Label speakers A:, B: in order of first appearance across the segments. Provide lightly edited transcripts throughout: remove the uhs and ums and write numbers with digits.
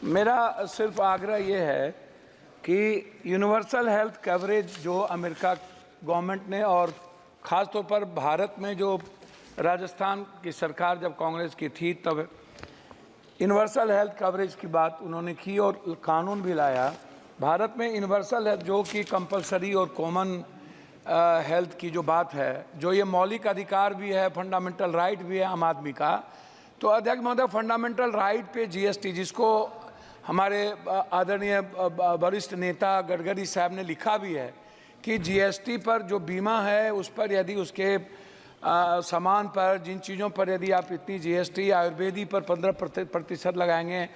A: मेरा सिर्फ आग्रह ये है कि यूनिवर्सल हेल्थ कवरेज जो अमेरिका गवर्नमेंट ने और ख़ास तौर पर भारत में जो राजस्थान की सरकार जब कांग्रेस की थी तब यूनिवर्सल हेल्थ कवरेज की बात उन्होंने की और कानून भी लाया। भारत में यूनिवर्सल हेल्थ जो कि कंपलसरी और कॉमन हेल्थ की जो बात है, जो ये मौलिक अधिकार भी है, फंडामेंटल राइट भी है आम आदमी का, तो अध्यक्ष महोदय फंडामेंटल राइट पे जीएसटी, जिसको हमारे आदरणीय वरिष्ठ नेता गडकरी साहब ने लिखा भी है कि जीएसटी पर जो बीमा है उस पर यदि उसके सामान पर जिन चीज़ों पर यदि आप इतनी जीएसटी, आयुर्वेदी पर 15% लगाएंगे,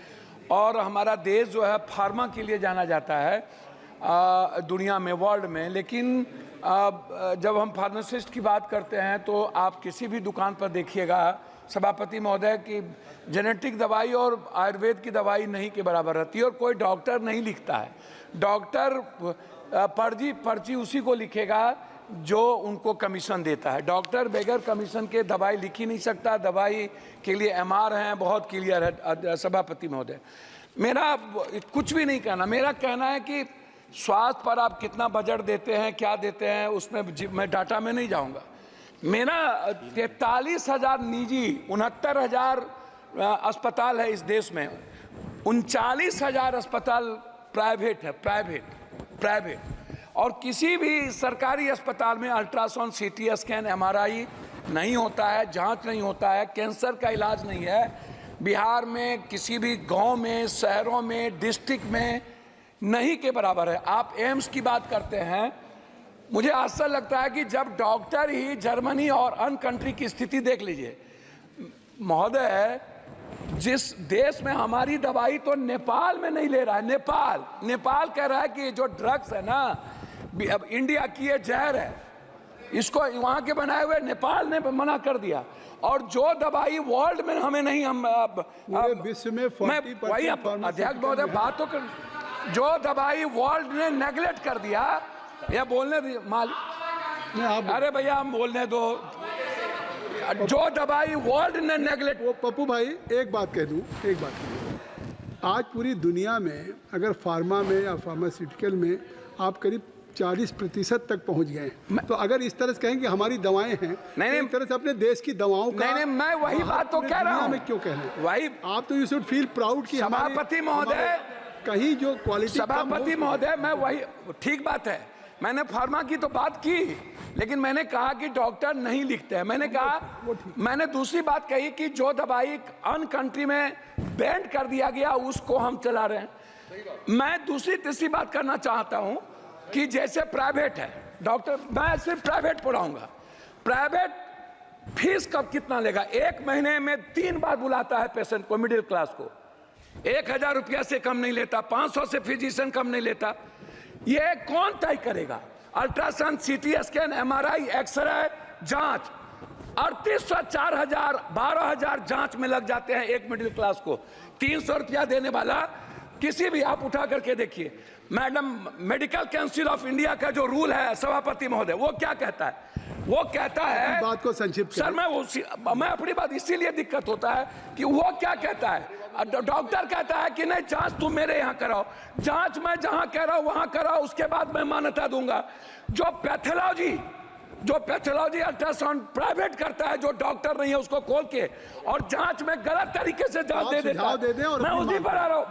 A: और हमारा देश जो है फार्मा के लिए जाना जाता है दुनिया में, वर्ल्ड में, लेकिन जब हम फार्मासिस्ट की बात करते हैं तो आप किसी भी दुकान पर देखिएगा सभापति महोदय की जेनेटिक दवाई और आयुर्वेद की दवाई नहीं के बराबर रहती है, और कोई डॉक्टर नहीं लिखता है। डॉक्टर पर्ची उसी को लिखेगा जो उनको कमीशन देता है। डॉक्टर बगैर कमीशन के दवाई लिख ही नहीं सकता। दवाई के लिए एमआर हैं, बहुत क्लियर है सभापति महोदय। मेरा कुछ भी नहीं कहना, मेरा कहना है कि स्वास्थ्य पर आप कितना बजट देते हैं, क्या देते हैं, उसमें मैं डाटा में नहीं जाऊंगा। मेरा 43,000 निजी, 69,000 अस्पताल है इस देश में, 39,000 अस्पताल प्राइवेट है, प्राइवेट। और किसी भी सरकारी अस्पताल में अल्ट्रासाउंड, सीटी स्कैन, एमआरआई नहीं होता है, जांच नहीं होता है, कैंसर का इलाज नहीं है। बिहार में किसी भी गांव में, शहरों में, डिस्ट्रिक्ट में नहीं के बराबर है। आप एम्स की बात करते हैं, मुझे आश्चर्य लगता है कि जब डॉक्टर ही जर्मनी और अन्य कंट्री की स्थिति देख लीजिए महोदय, जिस देश में हमारी दवाई तो नेपाल में नहीं ले रहा है। नेपाल कह रहा है कि जो ड्रग्स है ना, अब इंडिया की ये जहर है, इसको वहाँ के बनाए हुए नेपाल ने मना कर दिया। और जो दवाई वर्ल्ड में हमें नहीं, हम
B: विश्व में
A: वही अध्यक्ष महोदय बात तो कर, जो दवाई वर्ल्ड ने नेगलेक्ट कर दिया, या बोलने अरे भैया हम बोलने दो, जो दवाई वर्ल्ड ने नेगलेक्ट।
B: पप्पू भाई एक बात कह दूं, आज पूरी दुनिया में अगर फार्मा में या फार्मास्यूटिकल में आप करीब 40% तक पहुंच गए, तो अगर इस तरह से कहेंगे हमारी दवाएं हैं, नहीं, एक तरह से अपने देश की दवाओं का,
A: नहीं, मैं वही बात तो कह रहा हूं।
B: मैं क्यों कह रहे हैं
A: वही
B: आप तो यू शुड फील प्राउड कि
A: सभापति महोदय
B: कहीं जो क्वालिटी,
A: सभापति महोदय मैं वही, ठीक बात है, मैंने फार्मा की तो बात की, लेकिन मैंने कहा कि डॉक्टर नहीं लिखते हैं। मैंने दूसरी बात कही कि जो दवाई अन्य कंट्री में बैन कर दिया गया उसको हम चला रहे हैं। मैं दूसरी तीसरी बात करना चाहता हूं कि जैसे प्राइवेट है डॉक्टर, मैं सिर्फ प्राइवेट पढ़ाऊंगा। प्राइवेट फीस कब कितना लेगा? 1 महीने में 3 बार बुलाता है पेशेंट को, मिडिल क्लास को। 1,000 रुपया से कम नहीं लेता, 500 से फिजिशियन कम नहीं लेता। ये कौन तय करेगा? Ultrasound, CT scan, MRI, x ray, जांच 3800, 4,000, 12,000 जांच में लग जाते हैं एक मिडिल क्लास को। 300 रुपया देने वाला किसी भी, आप उठा करके देखिए madam, medical council of India का जो रूल है सभापति महोदय, वो क्या कहता है? वो कहता है,
B: बात को संक्षिप्त
A: सर मैं अपनी बात, इसीलिए दिक्कत होता है कि वो क्या कहता है, डॉक्टर कहता है कि नहीं जांच तुम मेरे यहाँ कराओ, जांच मैं जहाँ कह रहा हूँ वहाँ कराओ, उसके बाद मैं मान्यता दूंगा। जो पैथोलॉजी अल्ट्रासाउंड प्राइवेट करता है, जो डॉक्टर नहीं है उसको खोल के, और जांच में गलत तरीके से जांच दे देता है। मैं उसी पर आ रहा हूँ,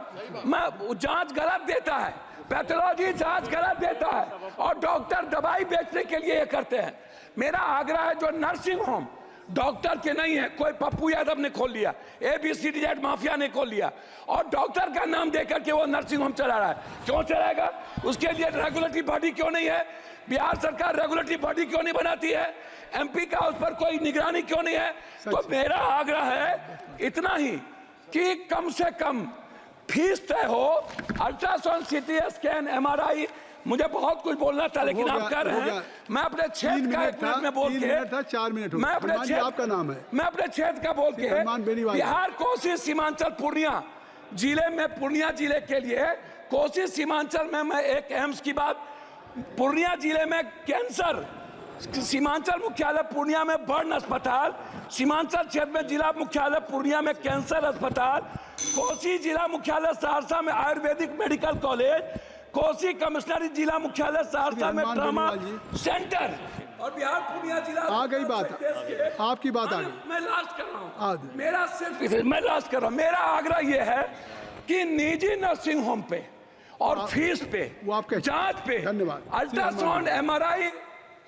A: मैं जांच गलत देता है, पैथोलॉजी जांच गलत देता है, और डॉक्टर दवाई बेचने के लिए ये करते हैं। मेरा आग्रह है, जो नर्सिंग होम डॉक्टर के नहीं है, कोई पप्पू यादव ने खोल लिया, ABCD माफिया ने खोल लिया, और डॉक्टर का नाम देकर के वो नर्सिंग होम चला रहा है। क्यों चलाएगा? उसके लिए रेगुलेटरी बॉडी क्यों नहीं है? बिहार सरकार रेगुलेटरी बॉडी क्यों नहीं बनाती है? MP का उस पर कोई निगरानी क्यों नहीं है? तो मेरा आग्रह है इतना ही कि कम से कम फीस तय हो। अल्ट्रासाउंड, सीटी स्कैन, एमआरआई, मुझे बहुत कुछ बोलना था लेकिन आप कर रहे हैं। मैं अपने क्षेत्र का 1 मिनट में बोल के,
B: 4 मिनट
A: मैं अपने क्षेत्र,
B: आपका नाम है,
A: मैं अपने क्षेत्र का बोल के, बिहार, कोसी, सीमांचल, पूर्णिया जिले में, पूर्णिया जिले के लिए, कोसी सीमांचल में मैं एक एम्स की बात, पूर्णिया जिले में कैंसर, सीमांचल मुख्यालय पूर्णिया में बर्न अस्पताल, सीमांचल क्षेत्र में जिला मुख्यालय पूर्णिया में कैंसर अस्पताल, कोसी जिला मुख्यालय सहरसा में आयुर्वेदिक मेडिकल कॉलेज, कोसी कमिश्नरी जिला मुख्यालय सहरसा में
B: हनुमान
A: ट्रामा
B: बेनीवाल
A: सेंटर, और बिहार पूर्णिया जिला
B: आ गई बात, आपकी बात आ गई।
A: मैं लास्ट कर रहा
B: आ
A: हूँ,
B: गई।
A: मेरा सिर्फ मैं लास्ट कर रहा हूँ। मेरा आग्रह यह है कि निजी नर्सिंग होम पे और फीस पे,
B: वो आप कहते-
A: जांच पे,
B: धन्यवाद।
A: Ultrasound, MRI,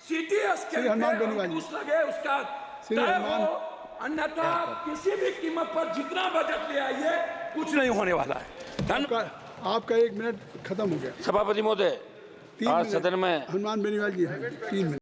A: CT
B: Shri Hanuman
A: scan
B: Beniwal ji.
A: घूस लगे उसका
B: श्री
A: तय
B: हनुमान-
A: हो, अन्यथा किसी भी कीमत पर जितना बजट ले आइए कुछ नहीं होने वाला है।
B: आपका 1 मिनट खत्म हो गया।
C: सभापति महोदय,
B: 3
C: आज
B: मिनट।
C: सदन में
B: हनुमान बेनीवाल जी हैं, 3 मिनट।